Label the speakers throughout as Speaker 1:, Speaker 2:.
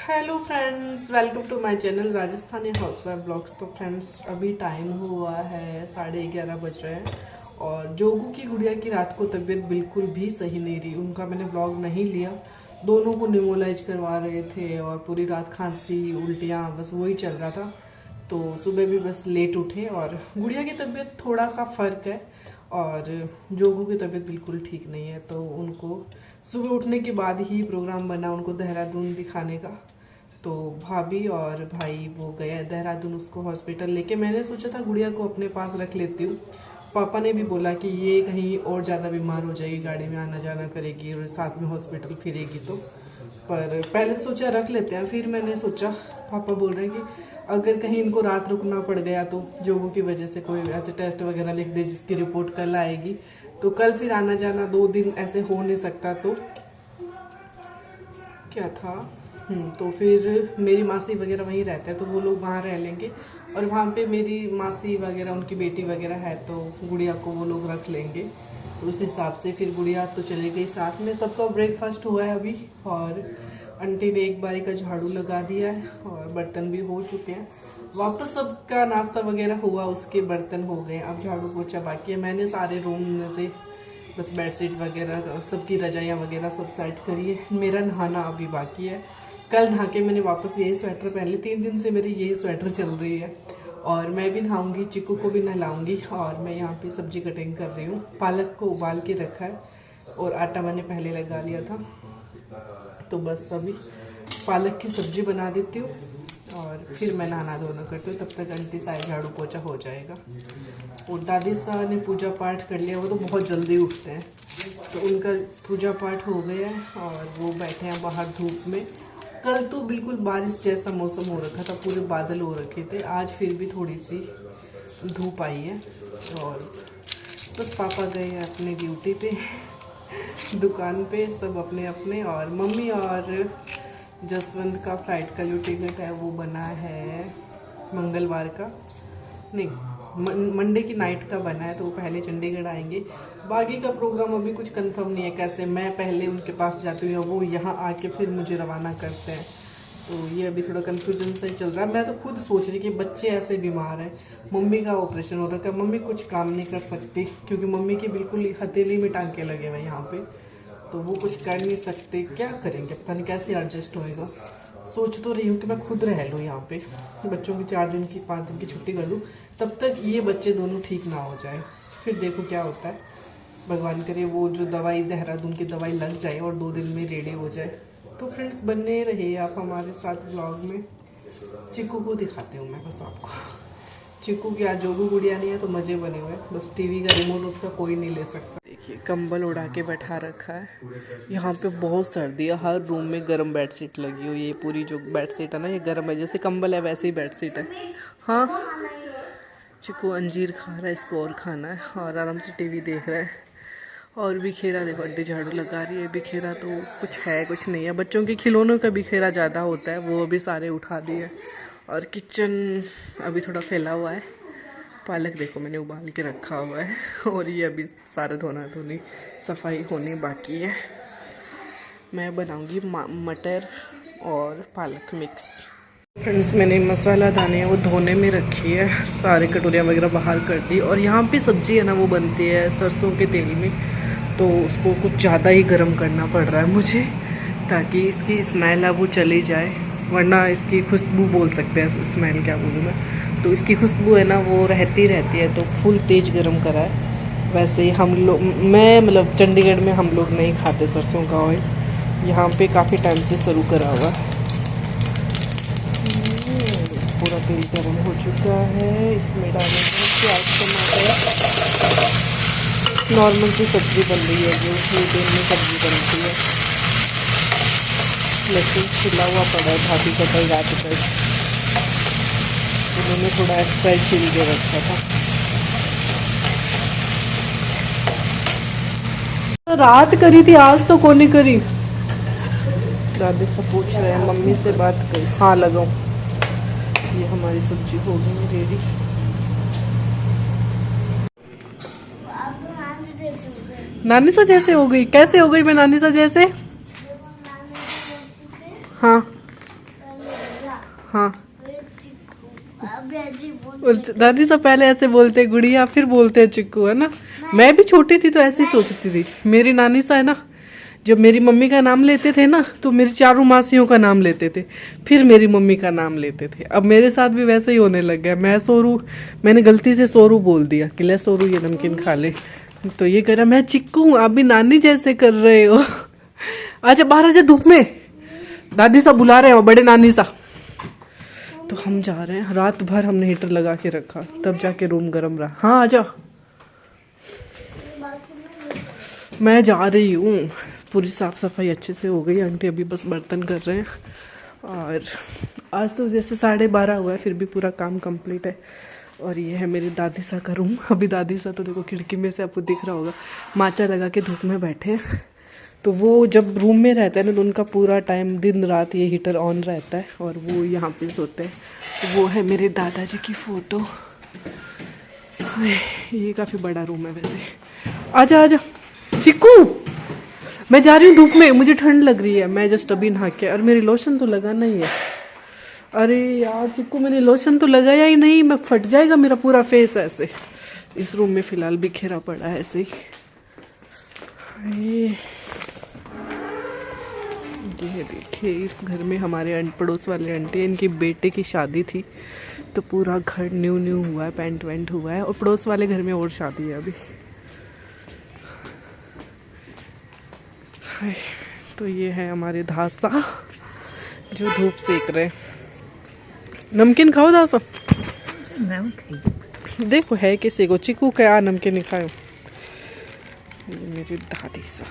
Speaker 1: Hello friends, welcome to my channel Rajasthani housewife blogs. तो friends, अभी time हुआ है 11:30 बज रहे हैं और जोगू की गुड़िया की रात को तबीयत बिल्कुल भी सही नहीं रही। उनका मैंने ब्लॉग नहीं लिया। दोनों को न्यूमोलाइज करवा रहे थे और पूरी रात खांसी उल्टियाँ बस वही चल रहा था। तो सुबह भी बस लेट उठे और गुड़िया की तबीयत थोड़ा सा फर्क है और जोगू की तबीयत बिल्कुल ठीक नहीं है। तो उनको सुबह उठने के बाद ही प्रोग्राम बना उनको देहरादून दिखाने का। तो भाभी और भाई वो गए देहरादून उसको हॉस्पिटल लेके। मैंने सोचा था गुड़िया को अपने पास रख लेती हूँ। पापा ने भी बोला कि ये कहीं और ज़्यादा बीमार हो जाएगी, गाड़ी में आना जाना करेगी और साथ में हॉस्पिटल फिरेगी। तो पर पहले सोचा रख लेते हैं, फिर मैंने सोचा पापा बोल रहे हैं कि अगर कहीं इनको रात रुकना पड़ गया तो जोगों की वजह से कोई ऐसे टेस्ट वगैरह लिख दे जिसकी रिपोर्ट कल आएगी तो कल फिर आना जाना 2 दिन ऐसे हो नहीं सकता। तो क्या था तो फिर मेरी मासी वगैरह वहीं रहते हैं तो वो लोग वहाँ रह लेंगे और वहाँ पे मेरी मासी वगैरह उनकी बेटी वगैरह है तो गुड़िया को वो लोग रख लेंगे। तो उस हिसाब से फिर गुड़िया तो चली गई साथ में। सबका ब्रेकफास्ट हुआ है अभी और आंटी ने एक बारी का झाड़ू लगा दिया है और बर्तन भी हो चुके हैं। वापस सबका नाश्ता वगैरह हुआ, उसके बर्तन हो गए, अब झाड़ू पोछा बाकी है। मैंने सारे रूम में से बस बेडशीट वगैरह सबकी रजाइयाँ वगैरह सब सेट करी है। मेरा नहाना अभी बाकी है। कल नहा के मैंने वापस यही स्वेटर पहन ली। 3 दिन से मेरी यही स्वेटर चल रही है और मैं भी नहाऊंगी, चिक्कू को भी नहलाऊंगी। और मैं यहाँ पे सब्जी कटिंग कर रही हूँ। पालक को उबाल के रखा है और आटा मैंने पहले लगा लिया था। तो बस अभी पालक की सब्जी बना देती हूँ और फिर मैं नहाना धोना करती हूँ। तब तक आंटी साइड झाड़ू पोछा हो जाएगा। और दादी साहब ने पूजा पाठ कर लिया, वो तो बहुत जल्दी उठते हैं तो उनका पूजा पाठ हो गया है और वो बैठे हैं बाहर धूप में। कल तो बिल्कुल बारिश जैसा मौसम हो रखा था, पूरे बादल हो रखे थे। आज फिर भी थोड़ी सी धूप आई है और बस पापा गए हैं अपनी ड्यूटी पे दुकान पे, सब अपने अपने। और मम्मी और जसवंत का फ्लाइट का जो टिकट है वो बना है मंगलवार का, नहीं मंडे की नाइट का बना है। तो वो पहले चंडीगढ़ आएंगे। बाकी का प्रोग्राम अभी कुछ कंफर्म नहीं है, कैसे मैं पहले उनके पास जाती हूँ या वो यहाँ आके फिर मुझे रवाना करते हैं। तो ये अभी थोड़ा कन्फ्यूजन से चल रहा है। मैं तो खुद सोच रही कि बच्चे ऐसे बीमार हैं, मम्मी का ऑपरेशन हो रखा है, मम्मी कुछ काम नहीं कर सकती क्योंकि मम्मी की बिल्कुल हथेली में टांके लगे हुए यहाँ पे। तो वो कुछ कर नहीं सकते, क्या करेंगे पता नहीं कैसे एडजस्ट होएगा। सोच तो रही हूँ कि मैं खुद रह लूँ यहाँ पे, बच्चों की 4 दिन की 5 दिन की छुट्टी कर लूँ, तब तक ये बच्चे दोनों ठीक ना हो जाए। फिर देखो क्या होता है, भगवान करे वो जो दवाई देहरादून की दवाई लग जाए और 2 दिन में रेडी हो जाए। तो फ्रेंड्स बने रहे आप हमारे साथ ब्लॉग में। चिक्कू को दिखाती हूँ मैं बस आपको। चिक्कू की आज जोगू गुड़िया नहीं है तो मज़े बने हुए हैं। बस टीवी का रिमोट उसका कोई नहीं ले सकता। देखिए कंबल उड़ा के बैठा रखा है। यहाँ पे बहुत सर्दी है, हर रूम में गर्म बेडशीट लगी हुई है। ये पूरी जो बेडशीट है ना ये गर्म है, जैसे कंबल है वैसे ही बेडशीट है। हाँ चिक्कू अंजीर खा रहा है, इसको और खाना है और आराम से टीवी देख रहा है। और बिखेरा देखो अड्डी झाड़ू लगा रही है। बिखेरा तो कुछ है कुछ नहीं है, बच्चों के खिलौनों का बिखेरा ज़्यादा होता है, वो अभी सारे उठा दिए। और किचन अभी थोड़ा फैला हुआ है। पालक देखो मैंने उबाल के रखा हुआ है और ये अभी सारा धोना धोनी सफाई होनी बाकी है। मैं बनाऊंगी मटर और पालक मिक्स। फ्रेंड्स मैंने मसाला दाने वो धोने में रखी है, सारे कटोरियाँ वगैरह बाहर कर दी। और यहाँ पे सब्जी है ना वो बनती है सरसों के तेल में, तो उसको कुछ ज़्यादा ही गर्म करना पड़ रहा है मुझे ताकि इसकी स्मेल है वो चली जाए, वरना इसकी खुशबू बोल सकते हैं, स्मेल क्या बोलूँ मैं। तो इसकी खुशबू है ना वो रहती है, तो फुल तेज़ गर्म करा है। वैसे ही हम लोग, मैं मतलब चंडीगढ़ में हम लोग नहीं खाते सरसों का ऑयल, यहाँ पे काफ़ी टाइम से शुरू करा हुआ। पूरा तेल गर्म हो चुका है, इसमें डालेंगे प्याज टमाटर। नॉर्मल सी सब्ज़ी बन रही है जो तेल में सब्ज़ी बनती है। लहसुन छिला हुआ पड़ा है, भाभी का कल रात तक उन्होंने थोड़ा एक्स्ट्रा छिल के रखा था। रात करी थी, आज तो कौन नहीं करी। दादी से पूछ रहे हैं, मम्मी से बात करी, हाँ लगाऊं। ये हमारी सब्जी हो गई रेडी। नानी सा जैसे हो गई, कैसे हो गई मैं नानी सा जैसे? हाँ हाँ दादी से पहले ऐसे बोलते गुड़िया, फिर बोलते हैं चिक्कू, है ना। मैं भी छोटी थी तो ऐसे ही सोचती थी। मेरी नानी सा है ना, जब मेरी मम्मी का नाम लेते थे ना तो मेरी चारों मासियों का नाम लेते थे, फिर मेरी मम्मी का नाम लेते थे। अब मेरे साथ भी वैसे ही होने लग गया। मैं सोरू, मैंने गलती से सोरू बोल दिया कि ले सोरू ये नमकीन खा ले, तो ये कह रहा मैं चिक्कू हूँ, आप भी नानी जैसे कर रहे हो। अच्छा बाहर आजा धूप में, दादी सा बुला रहे हो, बड़े नानी सा। तो हम जा रहे हैं। रात भर हमने हीटर लगा के रखा, तब जाके रूम गर्म रहा। हाँ आजा, मैं जा रही हूँ। पूरी साफ सफाई अच्छे से हो गई, आंटी अभी बस बर्तन कर रहे हैं। और आज तो जैसे 12:30 हुआ है, फिर भी पूरा काम कंप्लीट है। और ये है मेरी दादी सा का रूम। अभी दादी सा तो देखो खिड़की में से आपको दिख रहा होगा, माचा लगा के धूप में बैठे हैं। तो वो जब रूम में रहता है ना तो उनका पूरा टाइम दिन रात ये हीटर ऑन रहता है और वो यहाँ पे सोते हैं। तो वो है मेरे दादाजी की फ़ोटो। ये काफ़ी बड़ा रूम है वैसे। आजा आजा चिक्कू, मैं जा रही हूँ धूप में, मुझे ठंड लग रही है। मैं जस्ट अभी नहा के, और मेरी लोशन तो लगाना ही है। अरे यार चिक्कू, मैंने लोशन तो लगाया ही नहीं, मैं फट जाएगा मेरा पूरा फेस ऐसे। इस रूम में फिलहाल बिखेरा पड़ा है ऐसे ही। ये देखिए, इस घर में हमारे पड़ोस वाले आंटी, इनकी बेटे की शादी थी तो पूरा घर न्यू न्यू हुआ है, पेंट वेंट हुआ है। और पड़ोस वाले घर में और शादी है अभी। तो ये है हमारे धासा जो धूप सेक रहे। नमकीन खाओ दासा, देखो है किसी को चिक्कू क्या नमकीन नहीं खाओ। ये मेरी दादी सा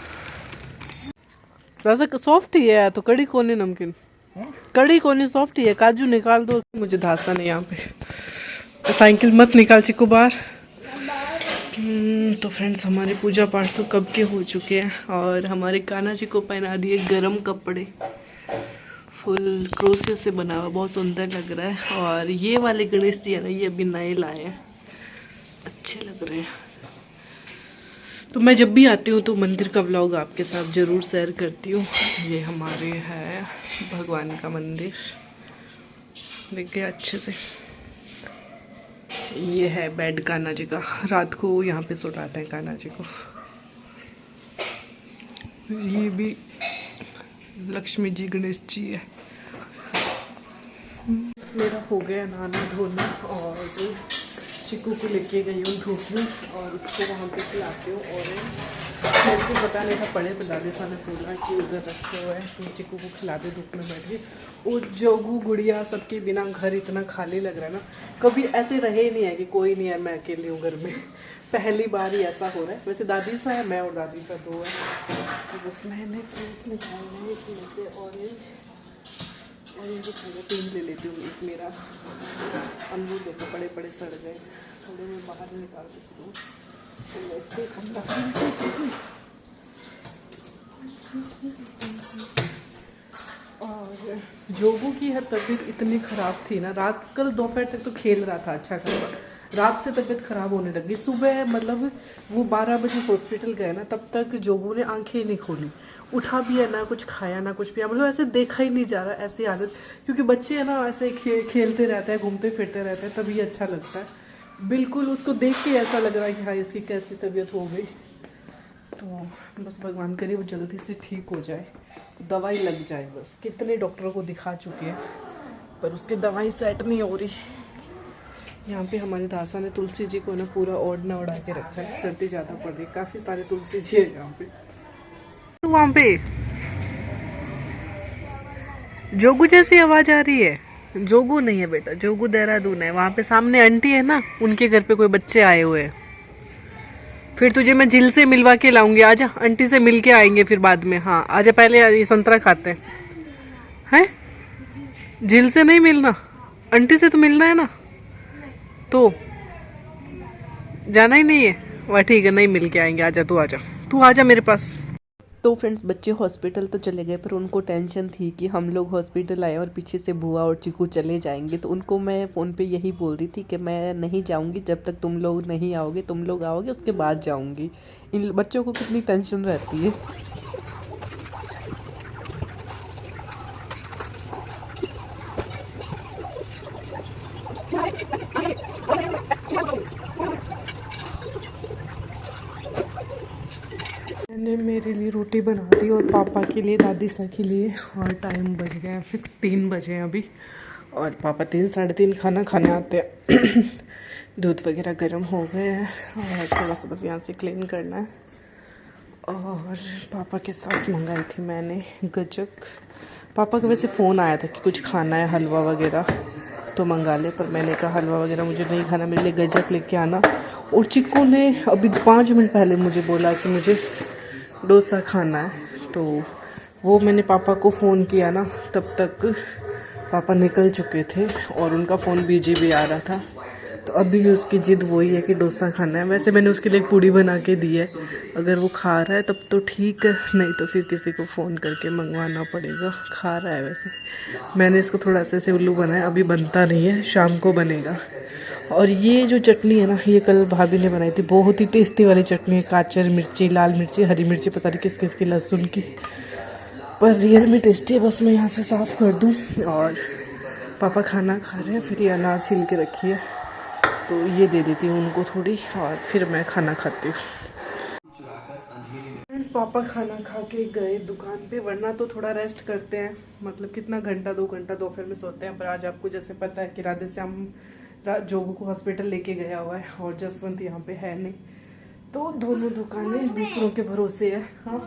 Speaker 1: दासा सॉफ्ट ही है, तो कड़ी कोनी नमकीन, कड़ी कोनी सॉफ्ट ही है। काजू निकाल दो। मुझे धासा नहीं यहाँ पे, तो साइकिल मत निकाल चिक्कू बाहर। तो फ्रेंड्स, हमारे पूजा पाठ तो कब के हो चुके हैं और हमारे कान्हा जी को पहना दिए गरम कपड़े, फुल क्रोशियो से बना हुआ, बहुत सुंदर लग रहा है। और ये वाले गणेश जी है ना, ये अभी नए लाए हैं, अच्छे लग रहे हैं। तो मैं जब भी आती हूँ तो मंदिर का व्लॉग आपके साथ ज़रूर शेयर करती हूँ। ये हमारे है भगवान का मंदिर, देख गया अच्छे से। ये है बेड कान्हा जी का, रात को यहाँ पे सुलाते हैं कान्हा जी को। ये भी लक्ष्मी जी गणेश जी है। मेरा हो गया नहाना धोना और चिक्कू को लेके गई हूँ धूप में और उसको वहाँ पे खिलाती हूँ। ऑरेंज मेरे को पता नहीं था, पड़े तो दादी सा ने बोला कि उधर रखे हुए हैं तो चिक्कू को खिला दे धूप में बैठ के। और जोगू गुड़िया सबके बिना घर इतना खाली लग रहा है ना, कभी ऐसे रहे ही नहीं है कि कोई नहीं है, मैं अकेली हूँ घर में। पहली बार ही ऐसा हो रहा है। वैसे दादी सा है, मैं और दादी सा दो है। तो बस मैंने फ्रूट निकालना है इसमें से ऑरेंज, और इनको खाने 3 ले लेती हूँ। एक मेरा अमरूद देखो बड़े बड़े सड़ गए, सड़े में बाहर निकाल देती हूँ। तो इसको ठंडा और जोगू की हर तबीयत इतनी ख़राब थी ना, रात कल दोपहर तक तो खेल रहा था अच्छा खासा, रात से तबीयत ख़राब होने लगी। सुबह मतलब वो 12 बजे हॉस्पिटल गए ना, तब तक जोगू ने आंखें ही नहीं खोली, उठा भी है ना, कुछ खाया ना कुछ पिया, मतलब ऐसे देखा ही नहीं जा रहा, ऐसी आदत। क्योंकि बच्चे है ना ऐसे खेलते रहते हैं, घूमते फिरते रहते हैं, तभी अच्छा लगता है। बिल्कुल उसको देख के ऐसा लग रहा है कि हाँ इसकी कैसी तबीयत हो गई। तो बस भगवान करे वो जल्दी से ठीक हो जाए, दवाई लग जाए। बस कितने डॉक्टरों को दिखा चुके हैं पर उसकी दवाई सेट नहीं हो रही। यहाँ पे हमारी दासा ने तुलसी जी को ना पूरा ओढ़ना उड़ा के रखा है, सर्दी ज़्यादा पड़ रही है, काफ़ी सारे तुलसी जी है यहाँ पे। तो वहाँ पे जोगू जैसी आवाज आ रही है। जोगू नहीं है बेटा, जोगू देहरादून है। वहाँ पे सामने आंटी है ना, उनके घर पे कोई बच्चे आए हुए हैं। फिर तुझे मैं झील से मिलवा के लाऊंगी, आजा, आंटी से मिल के आएंगे फिर बाद में। हाँ आजा, पहले ये संतरा खाते हैं। झील से नहीं मिलना, आंटी से तो मिलना है ना, तो जाना ही नहीं है वह, ठीक है नहीं मिल के आएंगे। आजा तू आजा मेरे पास। तो फ्रेंड्स, बच्चे हॉस्पिटल तो चले गए पर उनको टेंशन थी कि हम लोग हॉस्पिटल आए और पीछे से बुआ और चिकू चले जाएंगे। तो उनको मैं फ़ोन पे यही बोल रही थी कि मैं नहीं जाऊंगी जब तक तुम लोग नहीं आओगे, तुम लोग आओगे उसके बाद जाऊंगी। इन बच्चों को कितनी टेंशन रहती है। रोटी बना दी और पापा के लिए, दादी सा के लिए। और टाइम बज गया फिक्स 3 बजे हैं अभी। और पापा 3 साढ़े 3 खाना खाने आते हैं। दूध वगैरह गर्म हो गए हैं और थोड़ा सा बस यहाँ से क्लीन करना है। और पापा के साथ मंगाई थी मैंने गजक। पापा का वैसे फ़ोन आया था कि कुछ खाना है हलवा वगैरह तो मंगा ले, पर मैंने कहा हलवा वगैरह मुझे नहीं खाना, मेरे लिए गजक लेके आना। और चिक्कू ने अभी 5 मिनट पहले मुझे बोला कि मुझे डोसा खाना है, तो वो मैंने पापा को फ़ोन किया ना, तब तक पापा निकल चुके थे और उनका फ़ोन बिजी भी आ रहा था। तो अभी भी उसकी ज़िद वही है कि डोसा खाना है। वैसे मैंने उसके लिए एक पूड़ी बना के दी है, अगर वो खा रहा है तब तो ठीक है, नहीं तो फिर किसी को फ़ोन करके मंगवाना पड़ेगा। खा रहा है वैसे। मैंने इसको थोड़ा सा ऐसे उल्लू बनाया, अभी बनता नहीं है, शाम को बनेगा। और ये जो चटनी है ना, ये कल भाभी ने बनाई थी, बहुत ही टेस्टी वाली चटनी है। काचर मिर्ची, लाल मिर्ची, हरी मिर्ची, पता नहीं किस किस की, लहसुन की, पर रियल में टेस्टी है। बस मैं यहाँ से साफ़ कर दूँ। और पापा खाना खा रहे हैं, फिर ये अनार छील के रखी है तो ये दे देती हूँ उनको थोड़ी, और फिर मैं खाना खाती हूँ। फ्रेंड्स, पापा खाना खा के गए दुकान पे, वरना तो थोड़ा रेस्ट करते हैं, मतलब कितना घंटा 2 घंटा दोपहर में सोते हैं। पर आज आपको जैसे पता है कि राधेश्याम जोगू को हॉस्पिटल लेके गया हुआ है और जसवंत यहाँ पे है नहीं, तो दोनों दुकानें दूसरों के भरोसे है। हाँ,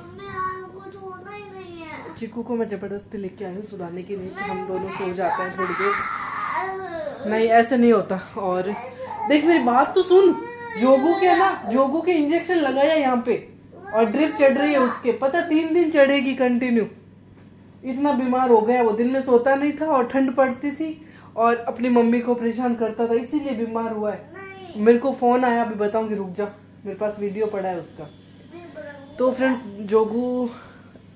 Speaker 1: चिक्कू को मैं जबरदस्ती लेके आई हूँ सुलाने के लिए कि हम दोनों सो जाते हैं थोड़ी देर। नहीं, ऐसे नहीं होता। और देख मेरी बात तो सुन, जोगू के ना, जोगू के इंजेक्शन लगाया यहाँ पे और ड्रिप चढ़ रही है उसके, पता 3 दिन चढ़ेगी कंटिन्यू। इतना बीमार हो गया वो, दिन में सोता नहीं था और ठंड पड़ती थी और अपनी मम्मी को परेशान करता था, इसीलिए बीमार हुआ है। मेरे को फोन आया, अभी बताऊंगी, रुक जा, मेरे पास वीडियो पड़ा है उसका। तो फ्रेंड्स, जोगू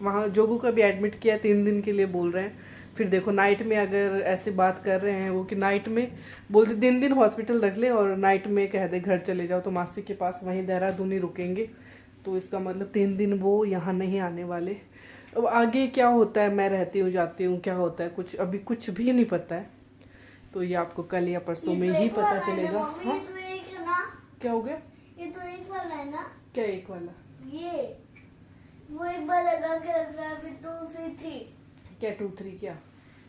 Speaker 1: वहाँ, जोगू का भी एडमिट किया 3 दिन के लिए बोल रहे हैं। फिर देखो नाइट में अगर ऐसे बात कर रहे हैं वो कि नाइट में बोलते दिन हॉस्पिटल रख ले और नाइट में कह दे घर चले जाओ, तो मासी के पास वहीं देहरादून ही रुकेंगे। तो इसका मतलब 3 दिन वो यहाँ नहीं आने वाले। अब आगे क्या होता है, मैं रहती हूँ जाती हूँ, क्या होता है कुछ अभी कुछ भी नहीं पता है। तो ये आपको कल या परसों में ही पता चलेगा। हाँ? क्या हो गया?
Speaker 2: ये तो एक वाला है ना?
Speaker 1: क्या एक वाला?
Speaker 2: ये वो एक बार लगा के रख रहा है, फिर 2 फिर 3।
Speaker 1: क्या 2 3 क्या?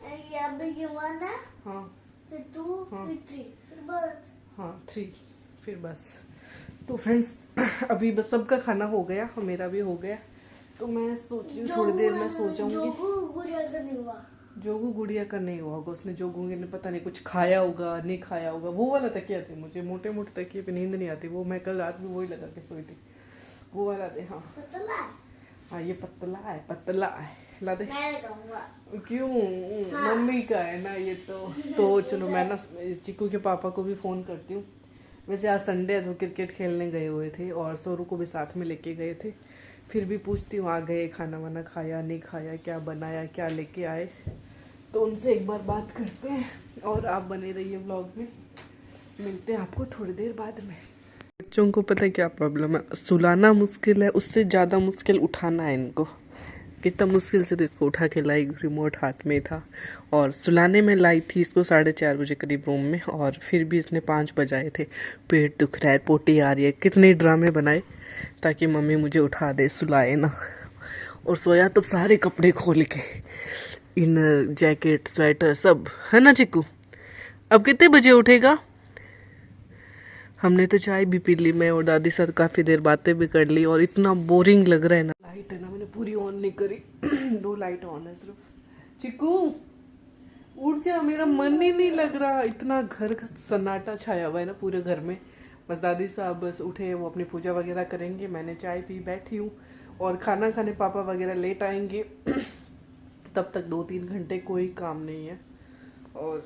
Speaker 2: ये 1 है,
Speaker 1: हाँ,
Speaker 2: फिर 2 फिर 3 फिर बस।
Speaker 1: हाँ 3 फिर बस। तो फ्रेंड्स, अभी बस सबका खाना हो गया और मेरा भी हो गया, तो मैं सोची थोड़ी देर में सो जाऊंगी।
Speaker 2: जोगू गुड़िया का नहीं हुआ।
Speaker 1: जोगू गुड़िया का नहीं हुआ होगा, उसने जोगू ने पता नहीं कुछ खाया होगा, नहीं खाया होगा। वो वाला तकिया थे, मुझे मोटे मोटे तकिए पे नींद नहीं आती, वो मैं कल रात में वही लगा के सोई थी, वो वाला दे। हाँ
Speaker 2: पतला है?
Speaker 1: हाँ, ये पतला है, पतला है, ला दे।
Speaker 2: मैं लगाऊंगा।
Speaker 1: क्यों? हाँ। मम्मी का है ना ये तो चलो मैं ना चिक्कू के पापा को भी फोन करती हूँ। वैसे आज संडे है तो क्रिकेट खेलने गए हुए थे और सोरू को भी साथ में लेके गए थे। फिर भी पूछती हूँ आ गए, खाना वाना खाया नहीं खाया, क्या बनाया, क्या लेके आए, तो उनसे एक बार बात करते हैं। और आप बने रहिए व्लॉग में, मिलते हैं आपको थोड़ी देर बाद में। बच्चों को पता है क्या प्रॉब्लम है, सुलाना मुश्किल है, उससे ज़्यादा मुश्किल उठाना है इनको। कितना मुश्किल से तो इसको उठा के लाई, रिमोट हाथ में था, और सुलाने में लाई थी इसको 4:30 बजे करीब रूम में, और फिर भी इसने 5 बजाए थे। पेट दुख रहा है, पोटी आ रही है, कितने ड्रामे बनाए ताकि मम्मी मुझे उठा दे, सुलाए ना। और सोया तो सारे कपड़े खोल के, इनर जैकेट स्वेटर सब, है ना चिक्कू? अब कितने बजे उठेगा? हमने तो चाय भी पी ली, मैं और दादी साथ काफ़ी देर बातें भी कर ली, और इतना बोरिंग लग रहा है ना। लाइट है ना, मैंने पूरी ऑन नहीं करी। 2 लाइट ऑन है सिर्फ। चिक्कू उठ जा, मेरा मन ही नहीं लग रहा, इतना घर का सन्नाटा छाया हुआ है ना पूरे घर में। बस दादी साहब बस उठे, वो अपनी पूजा वगैरह करेंगे, मैंने चाय पी बैठी हूँ, और खाना खाने पापा वगैरह लेट आएंगे। तब तक 2-3 घंटे कोई काम नहीं है। और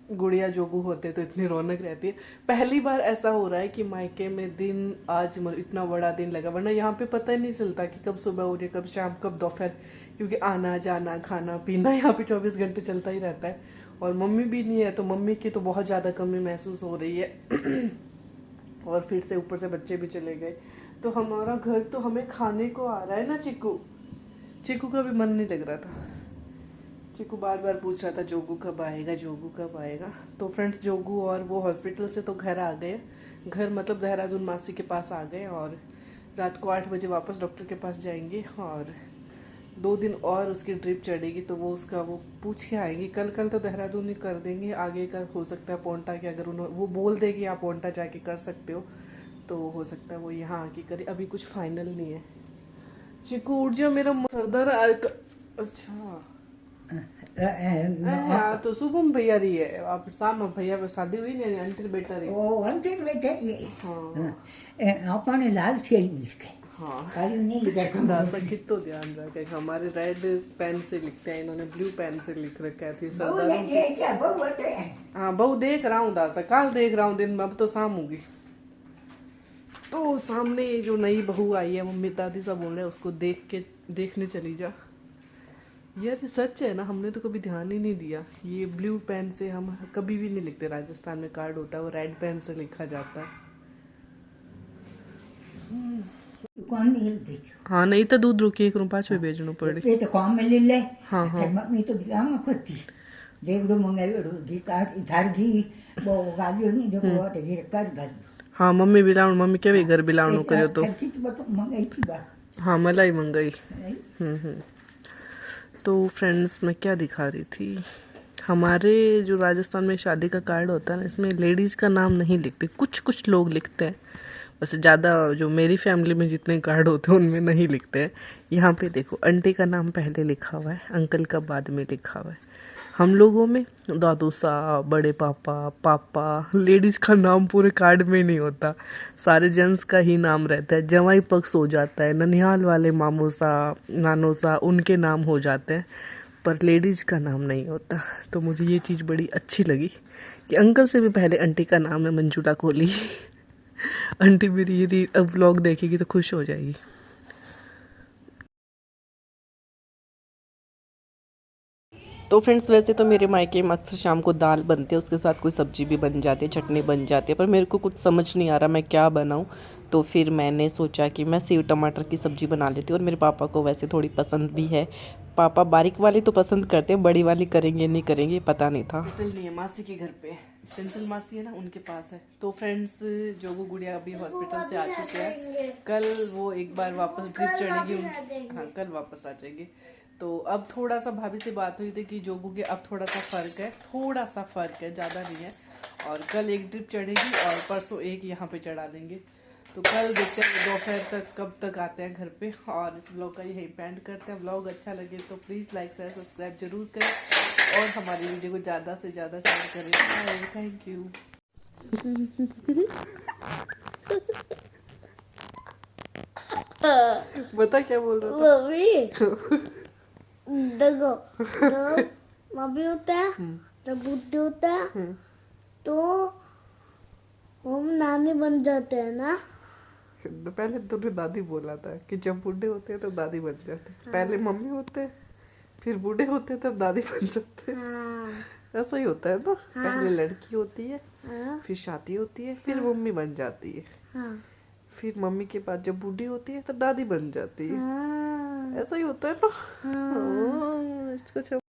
Speaker 1: गुड़िया जोगू होते तो इतनी रौनक रहती है। पहली बार ऐसा हो रहा है कि मायके में दिन आज इतना बड़ा दिन लगा, वरना यहाँ पे पता ही नहीं चलता कि कब सुबह हो रही, कब शाम, कब दोपहर, क्योंकि आना जाना खाना पीना यहाँ पे 24 घंटे चलता ही रहता है। और मम्मी भी नहीं है तो मम्मी की तो बहुत ज़्यादा कमी महसूस हो रही है। और फिर से ऊपर से बच्चे भी चले गए, तो हमारा घर तो हमें खाने को आ रहा है ना। चिक्कू का भी मन नहीं लग रहा था। चिक्कू बार बार पूछ रहा था जोगू कब आएगा, जोगू कब आएगा। तो फ्रेंड्स, जोगू और वो हॉस्पिटल से तो घर आ गए, घर मतलब देहरादून मासी के पास आ गए, और रात को 8 बजे वापस डॉक्टर के पास जाएंगे और 2 दिन और उसकी ड्रिप चढ़ेगी, तो वो उसका वो पूछ के आएंगे। कल तो देहरादून ही कर देंगे, आगे का हो सकता है पोंटा के, अगर उन्होंने वो बोल दे कि आप पोंटा जाके कर सकते हो तो हो सकता है वो यहाँ आके करे। अभी कुछ फाइनल नहीं है। चिकू उठ जाओ, मेरा सरदर्द। अच्छा हाँ, तो शुभम भैया रही है, आप शाम में भैया पे शादी हुई नहीं, आंटी बेटा रही।
Speaker 3: ओ अंते बेटा ये
Speaker 1: हाँ
Speaker 3: आपने लाल खेल लिखे
Speaker 1: हाँ
Speaker 3: काली नहीं लिखा
Speaker 1: दासा कितो ध्यान रखे, हमारे रेड पेन से लिखते हैं, इन्होंने ब्लू पेन से लिख रखा थी सरदार।
Speaker 3: ये क्या बहुत है।
Speaker 1: हाँ बहु देख रहा हूँ दासा, कल देख रहा हूँ दिन में, अब तो शाम होगी। तो सामने जो नई बहू आई है, मम्मी दादी सब बोल रहे हैं उसको देखने चली जा। यार ये सच है ना, हमने तो कभी ध्यान ही नहीं दिया। ये ब्लू पेन से हम कभी भी नहीं लिखते, राजस्थान में कार्ड होता है वो रेड पेन से लिखा जाता है।
Speaker 3: कौन नहीं देखो
Speaker 1: हाँ नहीं तो दूध रुकी 1 रुपया पे भेजनो पड़े।
Speaker 3: ये तो काम में ले ले।
Speaker 1: हाँ हाँ
Speaker 3: मम्मी तो बिलामा करती देख लो मंगाई घी काट इधर घी वो गालियो नहीं जो वो घी कर गल।
Speaker 1: हाँ मम्मी बिलावण, मम्मी क्या घर बिलावण करियो तो
Speaker 3: मंगाई थी बात।
Speaker 1: हाँ मलाई मंगाई। तो फ्रेंड्स मैं क्या दिखा रही थी, हमारे जो राजस्थान में शादी का कार्ड होता है ना, इसमें लेडीज़ का नाम नहीं लिखते, कुछ लोग लिखते हैं, बस ज़्यादा जो मेरी फैमिली में जितने कार्ड होते हैं उनमें नहीं लिखते हैं। यहाँ पे देखो आंटी का नाम पहले लिखा हुआ है, अंकल का बाद में लिखा हुआ है। हम लोगों में दादू साहब, बड़े पापा, लेडीज़ का नाम पूरे कार्ड में नहीं होता, सारे जेंट्स का ही नाम रहता है। जवाई पक्ष हो जाता है, ननिहाल वाले मामू साहब, नानो साहब, उनके नाम हो जाते हैं, पर लेडीज़ का नाम नहीं होता। तो मुझे ये चीज़ बड़ी अच्छी लगी कि अंकल से भी पहले आंटी का नाम है मंजूला कोहली। आंटी मेरी ये अब व्लॉग देखेगी तो खुश हो जाएगी। तो फ्रेंड्स वैसे तो मेरे मायके में अक्सर शाम को दाल बनती है, उसके साथ कोई सब्जी भी बन जाती है, चटनी बन जाती है, पर मेरे को कुछ समझ नहीं आ रहा मैं क्या बनाऊं। तो फिर मैंने सोचा कि मैं सेव टमाटर की सब्ज़ी बना लेती हूँ, और मेरे पापा को वैसे थोड़ी पसंद भी है। पापा बारीक वाली तो पसंद करते हैं, बड़ी वाली करेंगे नहीं करेंगे पता नहीं था। नहीं है मासी के घर पे, चंचल मासी है ना, उनके पास है। तो फ्रेंड्स जोगू गुड़िया अभी हॉस्पिटल से आ चुके हैं, कल वो एक बार वापस ड्रिप चढ़ेगी उनकी। हाँ कल वापस आ जाएंगे। तो अब थोड़ा सा भाभी से बात हुई थी कि जोगू के अब थोड़ा सा फ़र्क है, ज़्यादा नहीं है, और कल एक ड्रिप चढ़ेगी और परसों एक यहाँ पे चढ़ा देंगे। तो कल देखते हैं दोपहर तक कब तक आते हैं घर पे, और इस ब्लॉग का यही पेंड करते हैं। ब्लॉग अच्छा लगे तो प्लीज़ लाइक शेयर सब्सक्राइब जरूर करें और हमारी वीडियो को ज़्यादा से ज़्यादा शेयर करें। Thank you. बता क्या बोल रहा था?
Speaker 2: मम्मी देखो तो मम्मी होता है तो बुद्धि होता है तो हम नानी बन जाते हैं ना।
Speaker 1: पहले तूने दादी बोला था कि जब बूढ़े होते हैं तब दादी बन जाते हैं। पहले मम्मी होते हैं, फिर बूढ़े होते हैं तब दादी बन जाते हैं।
Speaker 2: हाँ।
Speaker 1: ऐसा ही होता है ना। पहले लड़की होती है,
Speaker 2: हाँ।
Speaker 1: फिर शादी होती है, फिर मम्मी बन जाती है,
Speaker 2: हाँ।
Speaker 1: फिर मम्मी के बाद जब बूढ़ी होती है तब दादी बन जाती है।
Speaker 2: हाँ।
Speaker 1: ऐसा ही होता है ना।
Speaker 2: हाँ।
Speaker 1: हाँ, इसको